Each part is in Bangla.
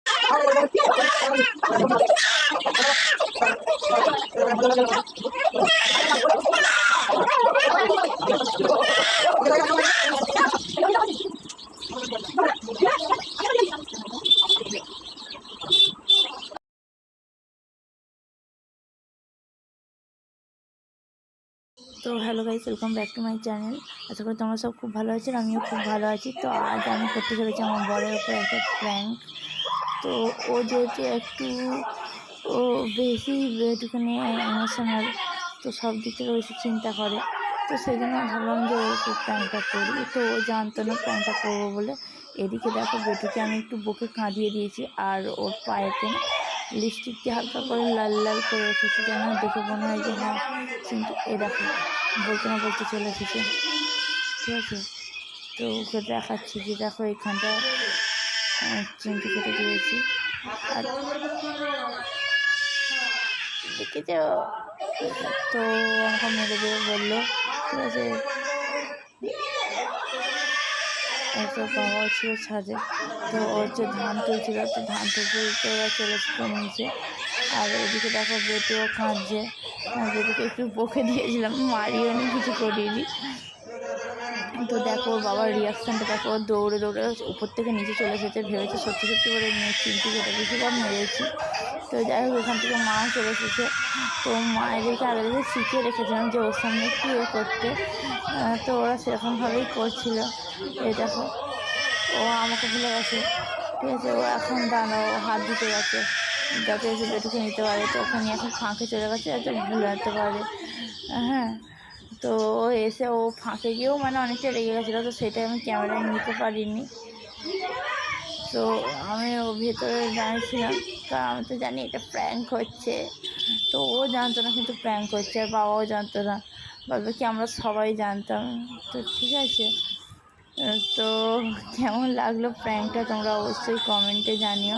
তো hello guys, welcome back to my channel. আশা করি তোমরা সব খুব ভালো আছো, আমিও খুব ভালো আছি। তো আজ আমি করতে চলেছি আমার বরের ওপর একটা প্র্যাঙ্ক। তো ও যেহেতু একটু বেশি একটুখানি ইমোশনাল, তো সব দিক থেকে বেশি চিন্তা করে, তো সেই জন্য ভাবলাম যে ওর উপর প্র্যাঙ্কটা করি। তো ও জানতো না প্র্যাঙ্কটা করবো বলে। এদিকে দেখো, বেটুকে আমি একটু বুকে কাঁদিয়ে দিয়েছি, আর ওর পায়েতে লিপস্টিক দিয়ে হালকা করে লাল লাল করে রেখেছি, যেন দেখে মনে হয় যে হ্যাঁ কিন্তু এ দেখো বলতে না বলতে চলে এসেছে। ঠিক আছে, তো ওকে দেখাচ্ছি যে দেখো এখানটা চিমটি কেটে দিয়েছি। আর দেখেছ, তো আমাকে মেরে দেবে বললো। ঠিক আছে, তো বাবাও ছিল ছাদে, তো ওর যে ধান তুলছিল, তো ধান তুলতে ওরা চলে এসেছে নিচে। আর এদিকে দেখো বেটিও কাঁদছে। বেটিকে একটু বকে দিয়েছিলাম, মারিও নি, কিছু করিনি। তো দেখো ওর বাবার রিয়াকশানটা দেখো, দৌড়ে দৌড়ে উপর থেকে নিচে চলে এসেছে, ভেবেছে সত্যি সত্যি করে নিয়ে চিমটি কেটে বেশিবার মেরেছি। তো যাই হোক, এখান থেকে মাও চলে এসেছে। তো মা এদেরকে আগে থেকে শিখিয়ে রেখেছিলাম যে ওর সামনে একটু করতে, তো ওরা সেরকমভাবেই করছিল। এই দেখো, ও আমাকে ভুলে গেছে। ঠিক আছে, ও এখন দাঁড়াও, হাত দিতে গেছে যাতে এসে বেটুকে নিতে পারে। তো ওখানে এখন ফাঁকে চলে গেছে যাতে ভুলাতে পারে। হ্যাঁ, তো ও এসে ও ফাঁকে গিয়েও মানে অনেকটা রেগে গেছিলো, তো সেটা আমি ক্যামেরায় নিতে পারিনি। তো আমি ও ভেতরে দাঁড়িয়েছিলাম, কারণ আমি তো জানি এটা প্র্যাঙ্ক হচ্ছে। তো ও জানতো না কিন্তু প্র্যাঙ্ক হচ্ছে, আর বাবাও জানতো না, বলবে কি আমরা সবাই জানতাম। তো ঠিক আছে, তো কেমন লাগলো প্র্যাঙ্কটা তোমরা অবশ্যই কমেন্টে জানিও।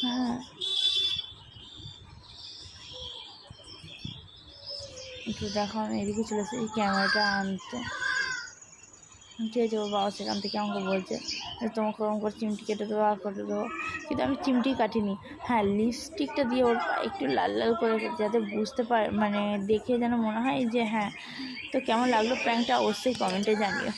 হ্যাঁ, একটু দেখো আমি এদিকে চলে এসেছি ক্যামেরাটা আনতে। ঠিক আছে, ওর বাবা সেখান থেকে আমাকে বলছে তোমাকে ওরকম করে চিমটি কেটে দেবো আর করে দেবো, কিন্তু আমি চিমটি কাটিনি। হ্যাঁ, লিপস্টিকটা দিয়ে ওর একটু লাল লাল করে যাতে বুঝতে পারে, মানে দেখে যেন মনে হয় যে হ্যাঁ। তো কেমন লাগলো প্র্যাঙ্কটা অবশ্যই কমেন্টে জানিও।